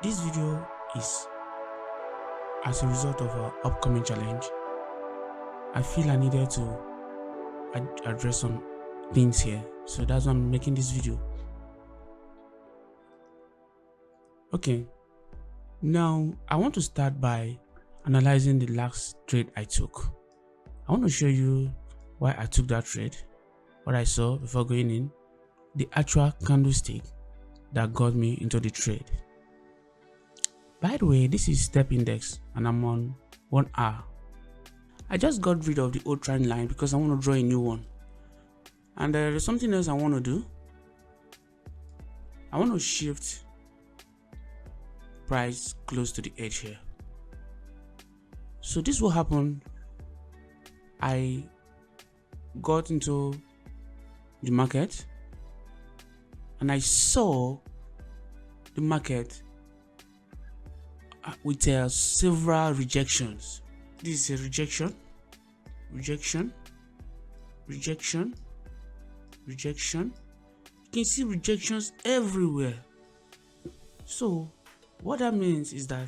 This video is as a result of our upcoming challenge. I feel I needed to address some things here, so that's why I'm making this video. Okay, now I want to start by analyzing the last trade I took. I want to show you why I took that trade, what I saw before going in, the actual candlestick that got me into the trade. By the way, this is step index and I'm on 1 hour. I just got rid of the old trend line because I want to draw a new one. And there is something else I want to do. I want to shift price close to the edge here. So this will happen. I got into the market and I saw the market with several rejections. This is a rejection, rejection, rejection, rejection. You can see rejections everywhere. So what that means is that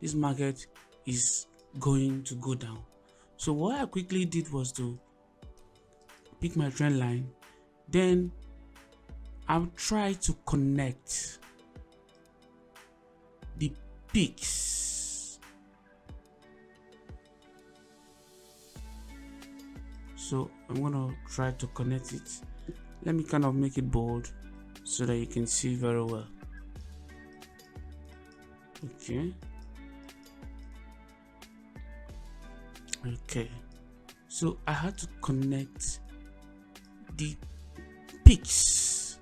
this market is going to go down. So what I quickly did was to pick my trend line, then I'll try to connect the peaks. So I'm gonna try to connect it. Let me kind of make it bold so that you can see very well. Okay, so I had to connect the peaks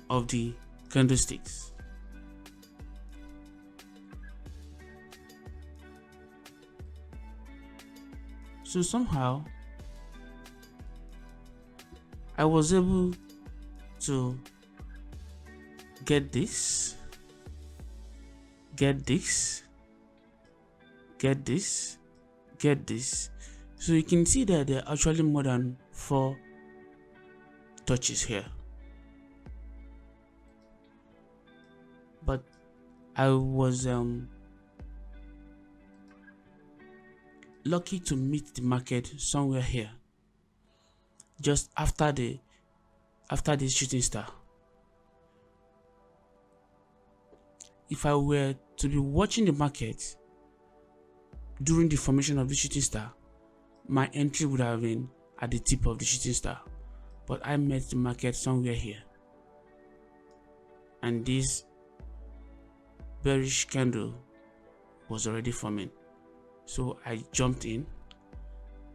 of the candlesticks. So somehow I was able to get this, get this, get this, get this. So you can see that there are actually more than 4 touches here. But I was lucky to meet the market somewhere here, just after this shooting star. If I were to be watching the market during the formation of the shooting star, my entry would have been at the tip of the shooting star. But I met the market somewhere here, and this bearish candle was already forming. So I jumped in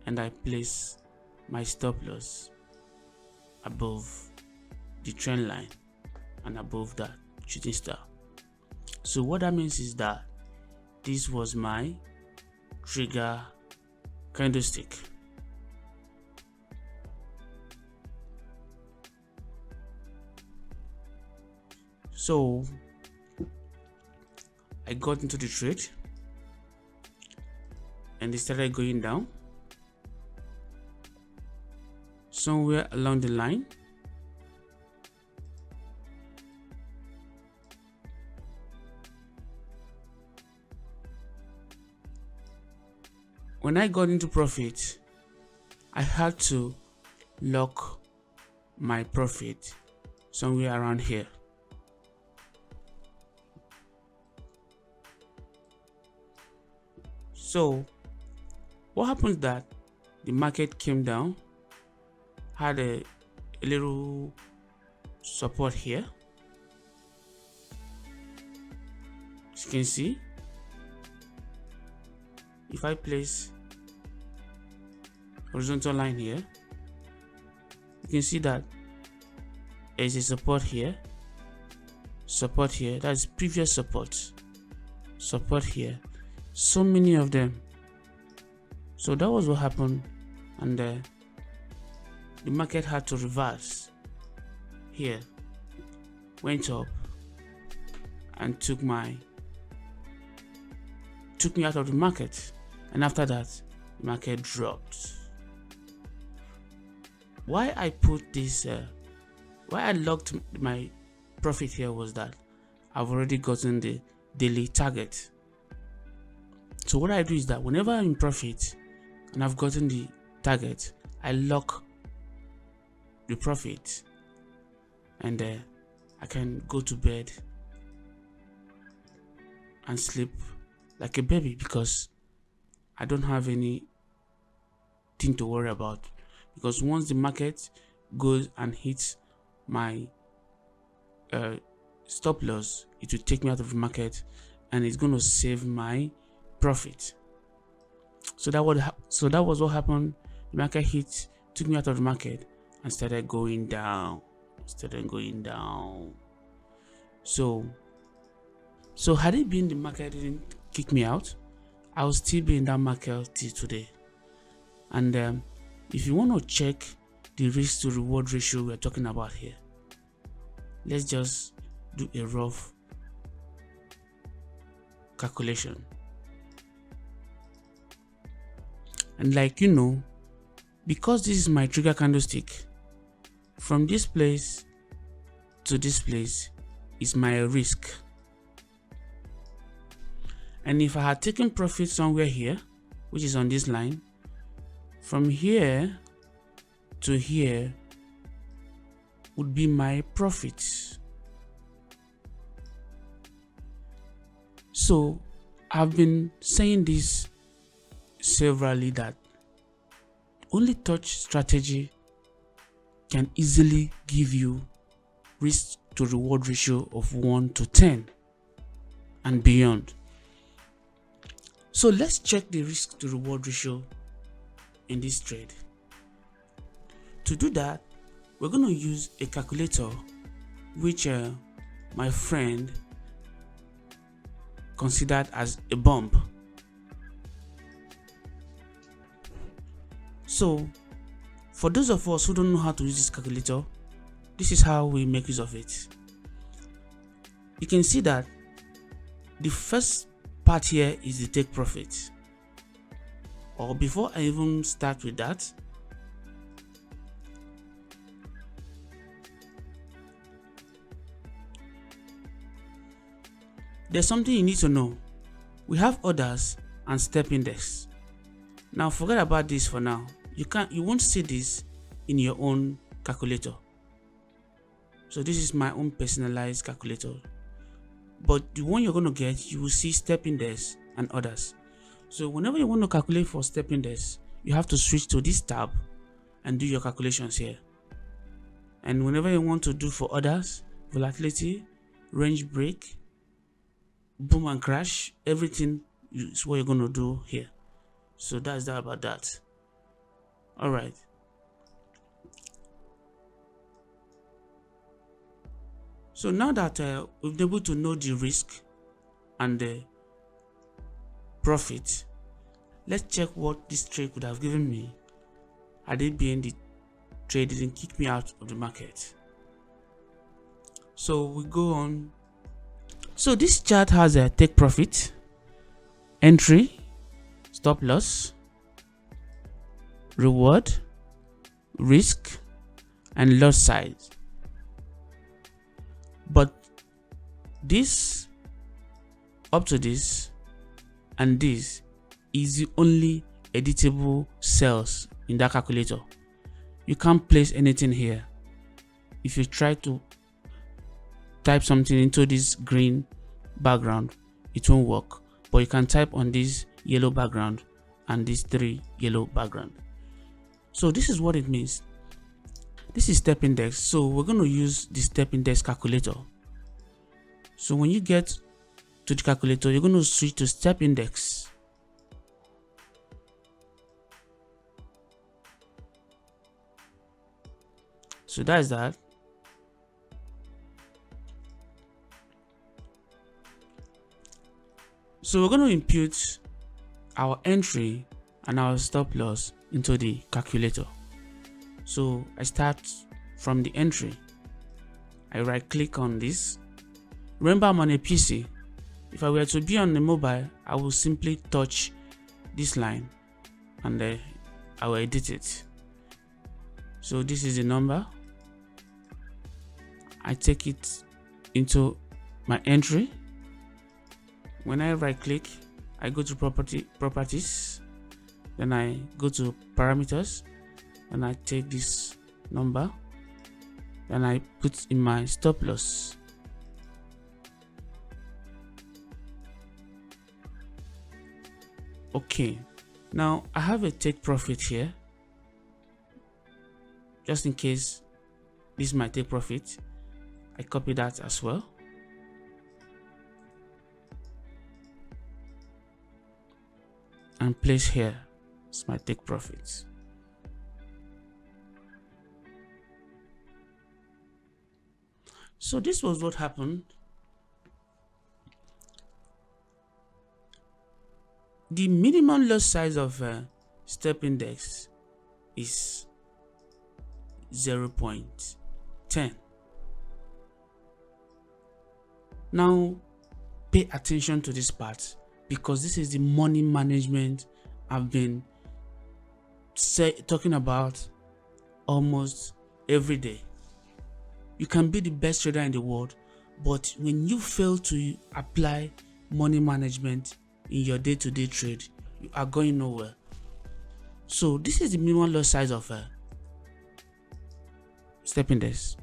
and I placed my stop loss above the trend line and above that shooting star. So what that means is that this was my trigger candlestick. So I got into the trade and it started going down. Somewhere along the line, when I got into profit, I had to lock my profit somewhere around here. So what happened is that the market came down, had a little support here. As you can see, if I place horizontal line here, you can see that there is a support here, that's previous support here, so many of them. So that was what happened, and the market had to reverse here, went up and took me out of the market, and after that the market dropped. Why I put this why I locked my profit here was that I've already gotten the daily target. So what I do is that whenever I'm in profit and I've gotten the target, I lock the profit, and I can go to bed and sleep like a baby because I don't have anything to worry about. Because once the market goes and hits my stop loss, it will take me out of the market and it's going to save my profit. So that was what happened. The market hit, took me out of the market, and started going down. So had it been the market didn't kick me out, I would still be in that market till today. And if you want to check the risk to reward ratio we're talking about here, let's just do a rough calculation. And because this is my trigger candlestick, from this place to this place is my risk. And if I had taken profit somewhere here, which is on this line, from here to here would be my profit. So I've been saying this severally, that only touch strategy can easily give you risk to reward ratio of 1 to 10 and beyond. So let's check the risk to reward ratio in this trade. To do that, we're going to use a calculator which my friend considered as a bump. So for those of us who don't know how to use this calculator, this is how we make use of it. You can see that the first part here is the take profit. Or before I even start with that, there's something you need to know. We have orders and step index. Now forget about this for now. You won't see this in your own calculator. So this is my own personalized calculator. But the one you're going to get, you will see step index and others. So whenever you want to calculate for step index, you have to switch to this tab and do your calculations here. And whenever you want to do for others, volatility, range break, boom and crash, everything is what you're going to do here. So that's that about that. All right. So now that we've been able to know the risk and the profit, let's check what this trade could have given me had it been the trade didn't kick me out of the market. So we go on. So this chart has a take profit, entry, stop loss, reward, risk, and loss size. But this, up to this, and this is the only editable cells in that calculator. You can't place anything here. If you try to type something into this green background, it won't work. But you can type on this yellow background and these 3 yellow background. So this is what it means. This is step index. So we're going to use the step index calculator. So when you get to the calculator, you're going to switch to step index. So that's that. So we're going to input our entry and our stop loss into the calculator. So I start from the entry. I right click on this. Remember, I'm on a PC. If I were to be on the mobile, I will simply touch this line and I will edit it. So this is the number. I take it into my entry. When I right click, I go to properties, then I go to parameters, and I take this number, then I put in my stop loss. Okay, now I have a take profit here, just in case this might take profit. I copy that as well. And place here as my take profits. So this was what happened. The minimum loss size of step index is 0.10. Now pay attention to this part, because this is the money management I've been talking about almost every day. You can be the best trader in the world, but when you fail to apply money management in your day-to-day trade, you are going nowhere. So this is the minimum loss size of a step index.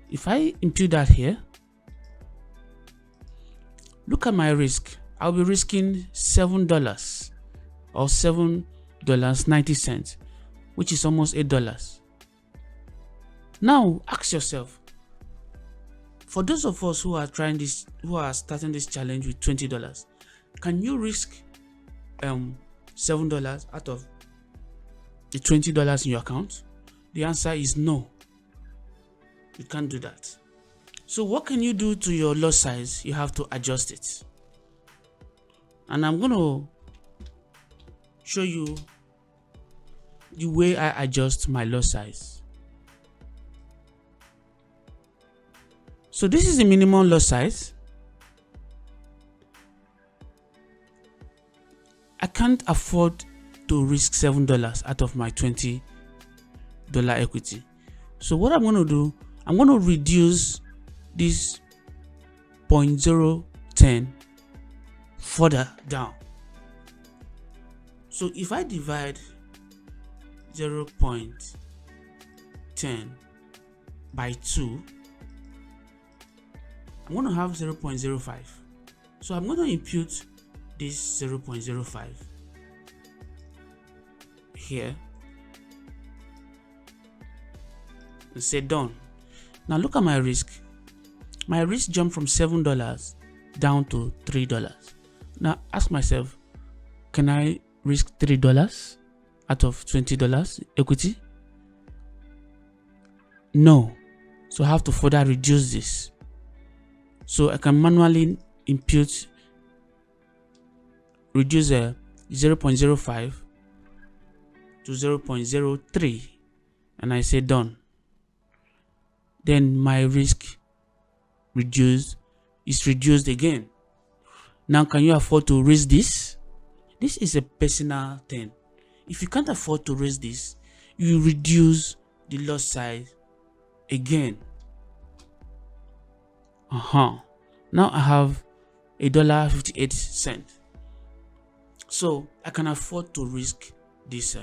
If I impute that here, look at my risk. I'll be risking $7 or $7.90, which is almost $8. Now ask yourself, for those of us who are trying this, who are starting this challenge with $20, can you risk $7 out of the $20 in your account? The answer is no. You can't do that. So what can you do to your loss size? You have to adjust it. And I'm going to show you the way I adjust my loss size. So this is the minimum loss size. I can't afford to risk $7 out of my $20 equity. So what I'm going to do, I'm going to reduce this 0.010 further down. So if I divide 0.10 by 2, I'm going to have 0.05. So I'm going to impute this 0.05 here and say done. Now look at my risk. My risk jumped from $7 down to $3. Now ask myself, can I risk $3 out of $20 equity? No. So I have to further reduce this. So I can manually reduce 0.05 to 0.03, and I say done. Then my risk is reduced again. Now can you afford to raise this? This is a personal thing. If you can't afford to raise this, you reduce the loss size again. Now I have $1.58. So I can afford to risk this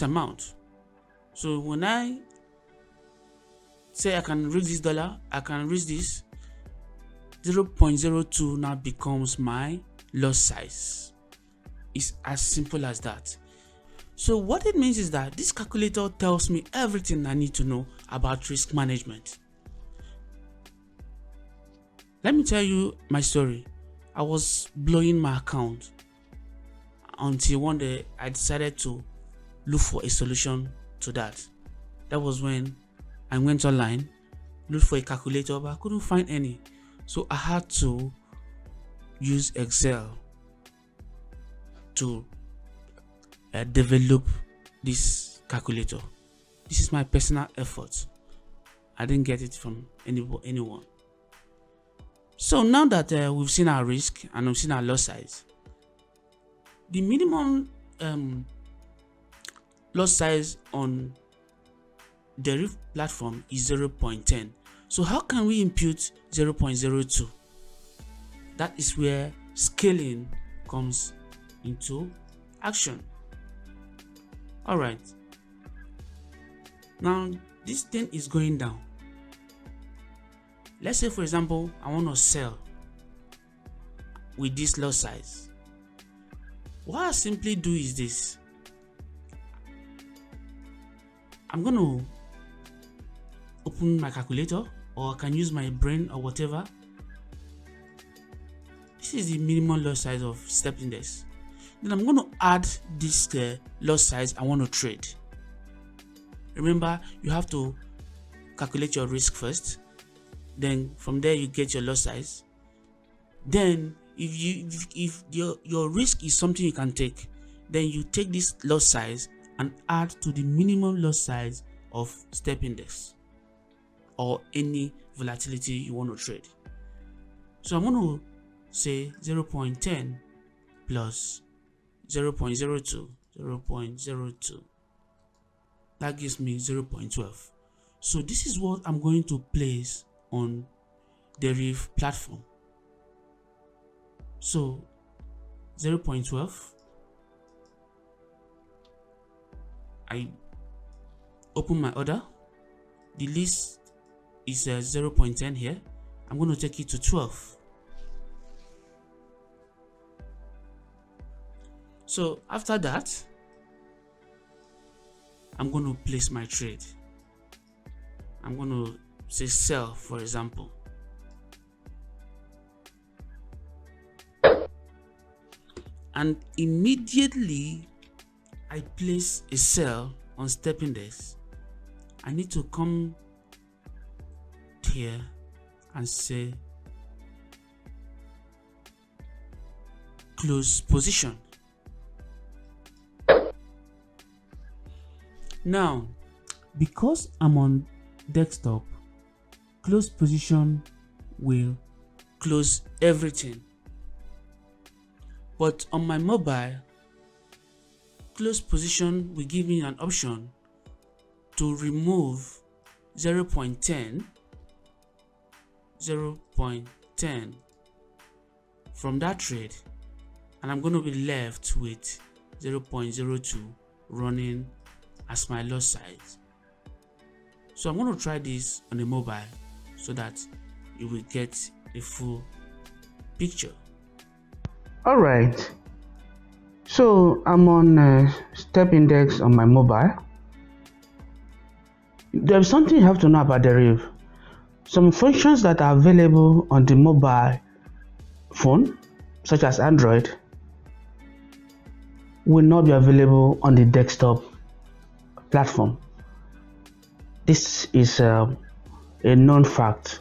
amount. So when I say I can risk this dollar, I can risk this. 0.02 now becomes my loss size. It's as simple as that. So what it means is that this calculator tells me everything I need to know about risk management. Let me tell you my story. I was blowing my account until one day I decided to look for a solution to that. That was when I went online, looked for a calculator, but I couldn't find any. So I had to use Excel to develop this calculator. This is my personal effort. I didn't get it from anyone. So now that we've seen our risk and we've seen our loss size, the minimum loss size on derivative platform is 0.10. So how can we impute 0.02? That is where scaling comes into action. Alright, now this thing is going down. Let's say, for example, I want to sell with this lot size. What I simply do is this. I'm going to open my calculator, or I can use my brain or whatever. This is the minimum lot size of step index. Then I'm going to add this lot size I want to trade. Remember, you have to calculate your risk first. Then from there you get your lot size. Then if your risk is something you can take, then you take this lot size and add to the minimum lot size of step index or any volatility you want to trade. So I'm going to say 0.10 plus 0.02, 0.02. That gives me 0.12. So this is what I'm going to place on the derivative platform. So 0.12, I open my order. The list is 0.10 here. I'm going to take it to 12. So after that, I'm going to place my trade. I'm going to say sell, for example. And immediately I place a sell on step index, I need to come here and say close position. Now, because I'm on desktop, close position will close everything. But on my mobile, close position will give me an option to remove 0.10 from that trade, and I'm going to be left with 0.02 running as my lot size. So I'm going to try this on the mobile so that you will get a full picture. Alright, so I'm on step index on my mobile. There's something you have to know about the derivative. Some functions that are available on the mobile phone, such as Android, will not be available on the desktop platform. This is a known fact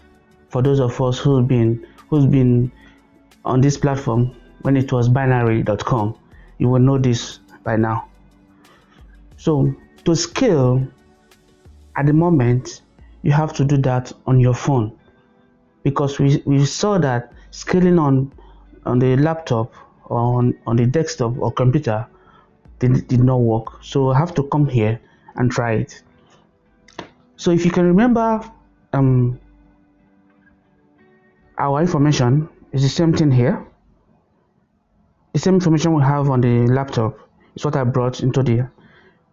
for those of us who's been on this platform when it was binary.com. You will know this by now. So to scale at the moment, you have to do that on your phone, because we saw that scaling on the laptop or on the desktop or computer did not work. So I have to come here and try it. So if you can remember, our information is the same thing here. The same information we have on the laptop is what I brought into the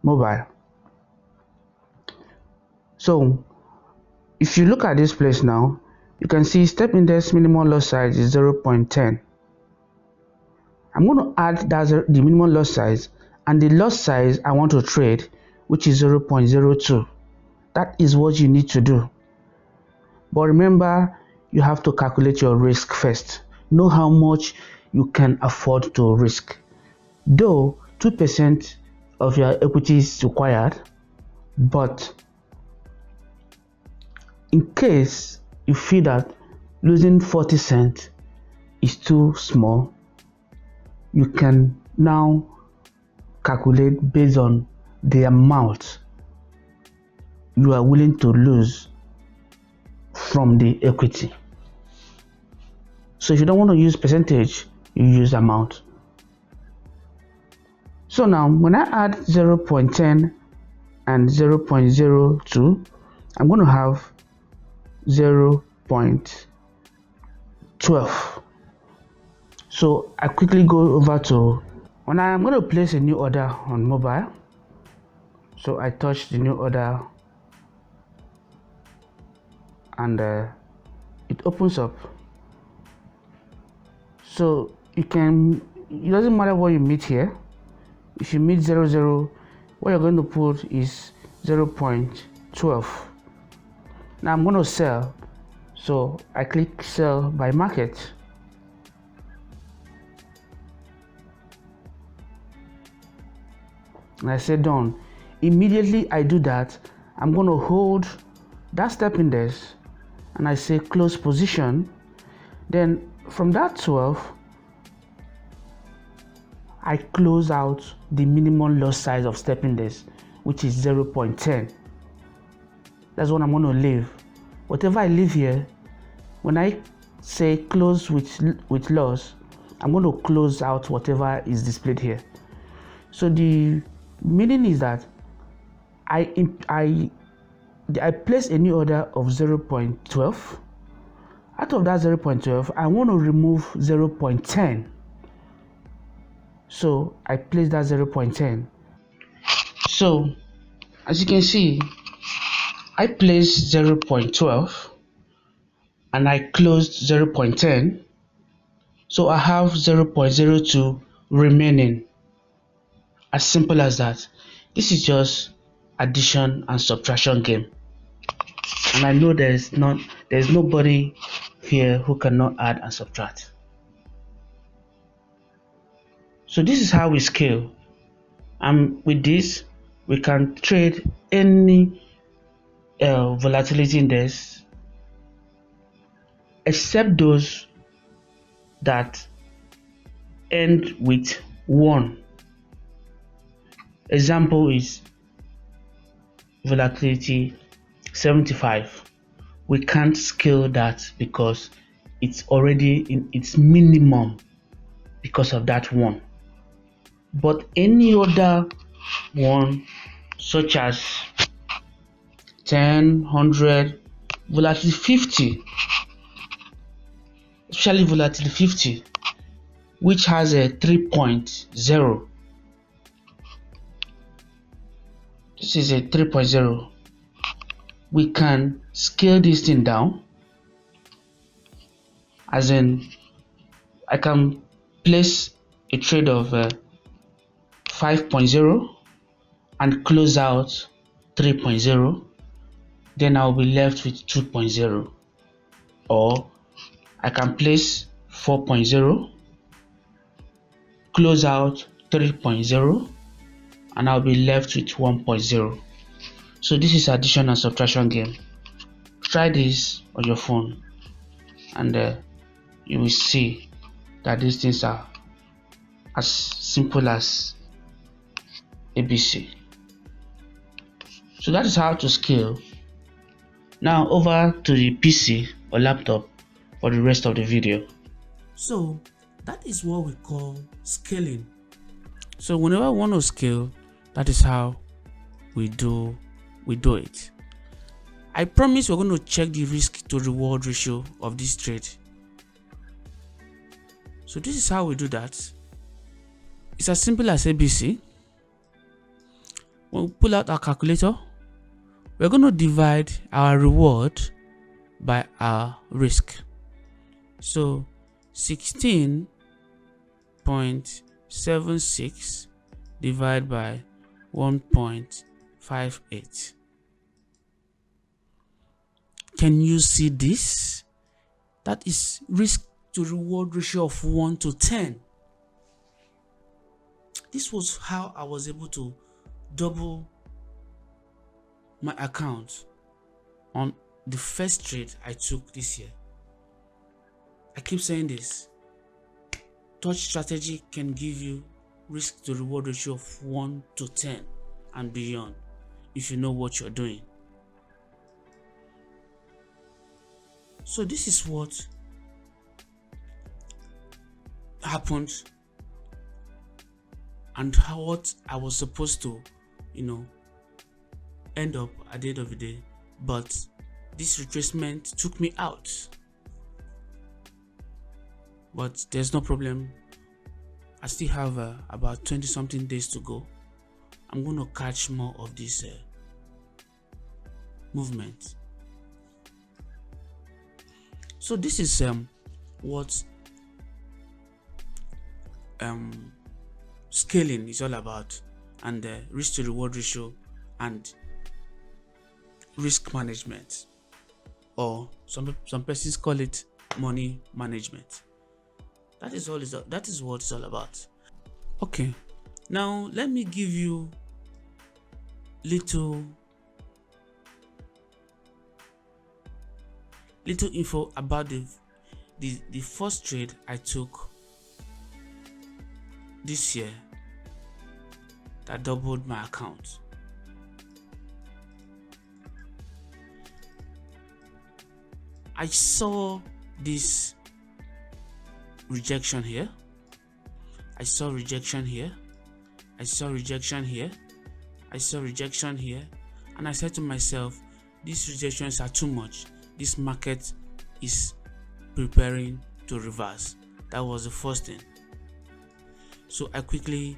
mobile. So if you look at this place now, you can see step index minimum lot size is 0.10. I'm going to add the minimum lot size and the lot size I want to trade, which is 0.02. That is what you need to do. But remember, you have to calculate your risk first. Know how much you can afford to risk. Though 2% of your equity is required, but in case you feel that losing 40 cents is too small, you can now calculate based on the amount you are willing to lose from the equity. So if you don't want to use percentage, you use amount. So now when I add 0.10 and 0.02, I'm going to have 0.12. So I quickly go over to when I'm going to place a new order on mobile. So I touch the new order and it opens up. So it doesn't matter what you meet here. If you meet 00, what you're going to put is 0.12. Now I'm going to sell, so I click sell by market. And I say done. Immediately I do that, I'm going to hold that step index and I say close position. Then from that 12, I close out the minimum loss size of step index, which is 0.10. That's what I'm going to leave. Whatever I leave here, when I say close with loss, I'm going to close out whatever is displayed here. So the meaning is that I place a new order of 0.12. Out of that 0.12, I want to remove 0.10. So I place that 0.10. So as you can see, I placed 0.12 and I closed 0.10. So I have 0.02 remaining. As simple as that. This is just addition and subtraction game. And I know there's nobody here who cannot add and subtract. So this is how we scale. And with this, we can trade any volatility index except those that end with 1. Example is volatility 75. We can't scale that because it's already in its minimum because of that 1. But any other one, such as 10, 100, volatility 50, especially volatility 50, which has a 3.0. This is a 3.0. We can scale this thing down, as in I can place a trade of 5.0 and close out 3.0. Then I'll be left with 2.0. Or I can place 4.0, close out 3.0, and I'll be left with 1.0. So this is addition and subtraction game. Try this on your phone and you will see that these things are as simple as ABC. So that is how to scale. Now over to the PC or laptop for the rest of the video. So that is what we call scaling. So whenever we want to scale, that is how we do it. I promise we're going to check the risk to reward ratio of this trade. So this is how we do that. It's as simple as ABC. When we pull out our calculator, we're going to divide our reward by our risk. So 16.76 divided by 1.58. Can you see this? That is risk to reward ratio of 1 to 10. This was how I was able to double my account on the first trade I took this year. I keep saying this. Touch strategy can give you risk to reward ratio of 1 to 10 and beyond if you know what you're doing. So this is what happened and what I was supposed to, end up at the end of the day, but this retracement took me out. But there's no problem. I still have about 20 something days to go. I'm going to catch more of this movement. So this is what scaling is all about, and the risk to reward ratio and risk management, or some persons call it money management. That is what it's all about. Okay, now let me give you little info about the first trade I took this year that doubled my account. I saw this rejection here. I saw rejection here. I saw rejection here. I saw rejection here. And I said to myself, these rejections are too much. This market is preparing to reverse. That was the first thing. So I quickly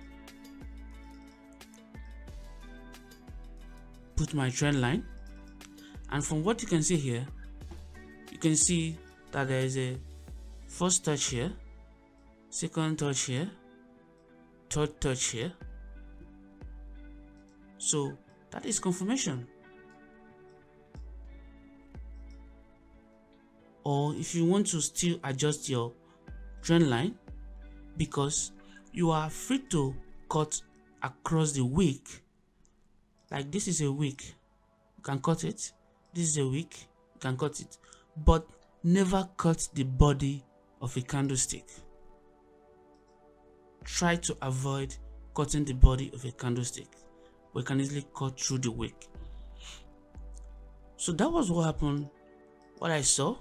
put my trend line, and from what you can see here, you can see that there is a first touch here, second touch here, third touch here. So that is confirmation. Or if you want to still adjust your trend line, because you are free to cut across the wick. Like this is a wick, you can cut it. This is a wick, you can cut it, but never cut the body of a candlestick. Try to avoid cutting the body of a candlestick. We can easily cut through the wick. So that was what happened, what I saw,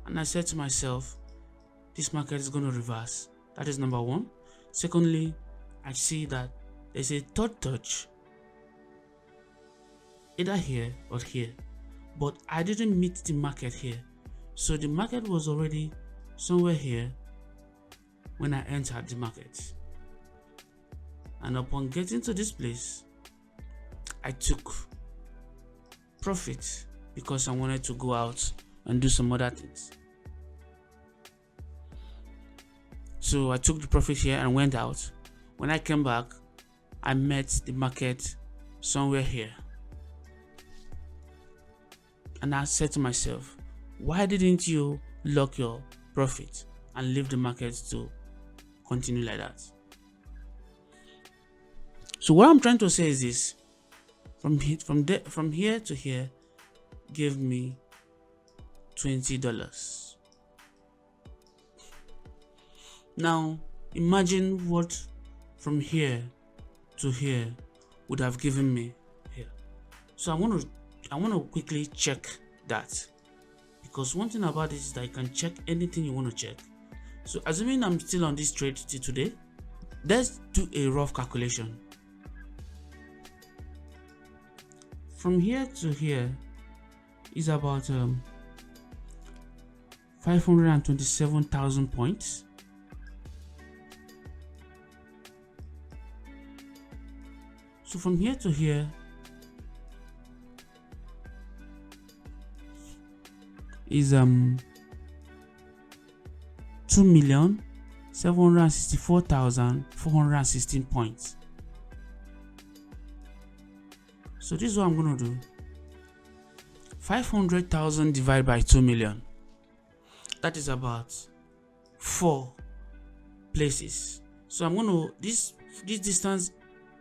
and I said to myself, this market is going to reverse. That is number one. Secondly, I see that there's a third touch, either here or here, but I didn't meet the market here. So the market was already somewhere here when I entered the market. And upon getting to this place, I took profit because I wanted to go out and do some other things. So I took the profit here and went out. When I came back, I met the market somewhere here. And I said to myself, why didn't you lock your profit and leave the market to continue like that? So what I'm trying to say is this: from here to here gave me $20. Now imagine what from here to here would have given me here. So I want to quickly check that, because one thing about this is that you can check anything you want to check. So assuming I'm still on this trade till today, let's do a rough calculation. From here to here is about 527,000 points. So from here to here is 2,764,416 points. So this is what I'm going to do. 500,000 divided by 2 million. That is about 4 places. So I'm going to this distance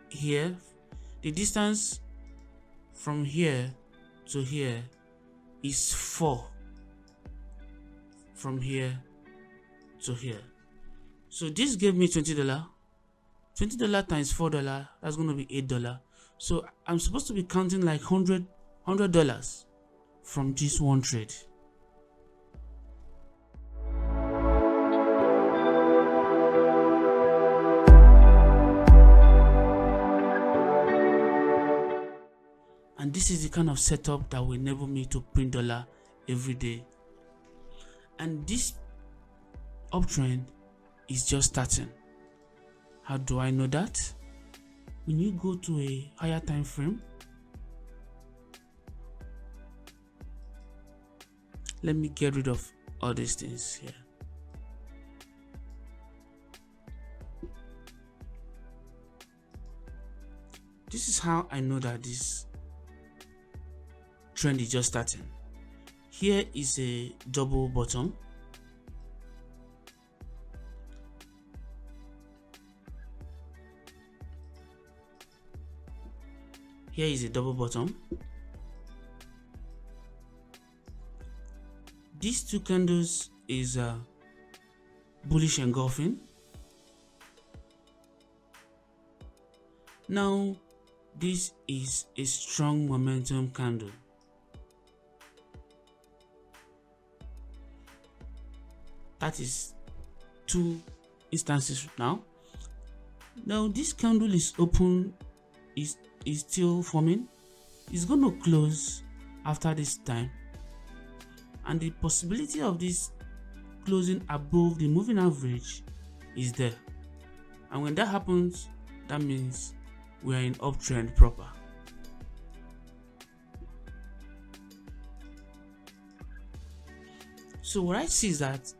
here, the distance from here to here is 4 from here to here. So this gave me $20. $20 times $4, that's going to be $8. So I'm supposed to be counting like $100 from this one trade. and this is the kind of setup that will enable me to print dollar every day. And this uptrend is just starting. How do I know that? When you go to a higher time frame, let me get rid of all these things here. This is how I know that this trend is just starting. Here is a double bottom. Here is a double bottom. These two candles is bullish engulfing. Now this is a strong momentum candle. That is two instances now. Now this candle is open, is still forming. It's going to close after this time, and the possibility of this closing above the moving average is there. And when that happens, that means we are in uptrend proper. So what I see is that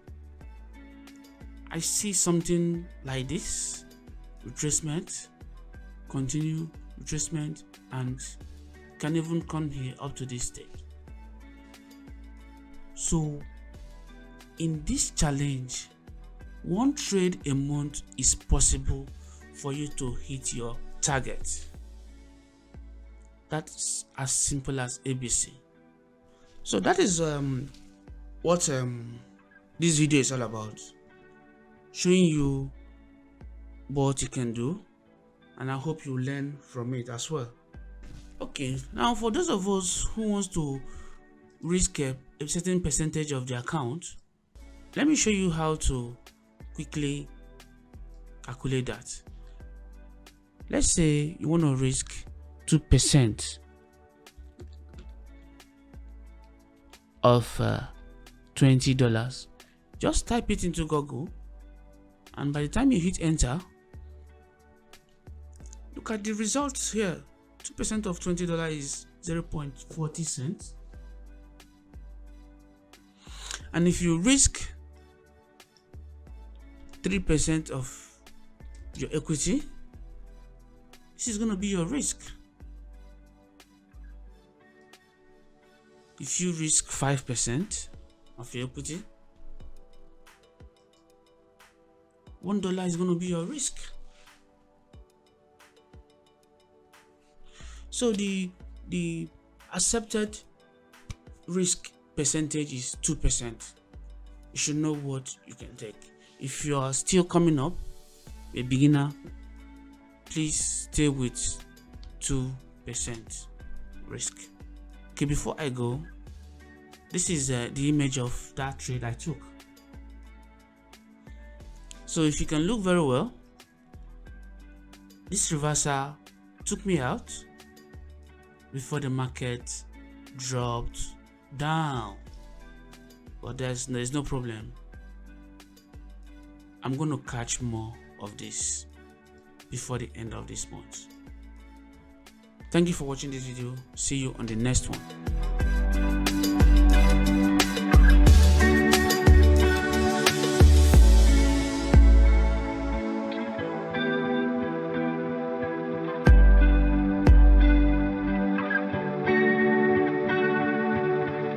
I see something like this: retracement, continue retracement, and can even come here up to this stage. So in this challenge, one trade a month is possible for you to hit your target. That's as simple as ABC. So that is what this video is all about, showing you what you can do, and I hope you learn from it as well. Okay, now for those of us who wants to risk a certain percentage of the account, let me show you how to quickly calculate that. Let's say you want to risk 2% of $20. Just type it into Google, and by the time you hit enter, look at the results here. 2% of $20 is 0.40 cents. And if you risk 3% of your equity, this is going to be your risk. If you risk 5% of your equity, $1 is going to be your risk. So the accepted risk percentage is 2%. You should know what you can take. If you are still coming up, a beginner, please stay with 2% risk. Okay, before I go, this is the image of that trade I took. So if you can look very well, this reversal took me out before the market dropped down, but there's no problem. I'm going to catch more of this before the end of this month. Thank you for watching this video. See you on the next one.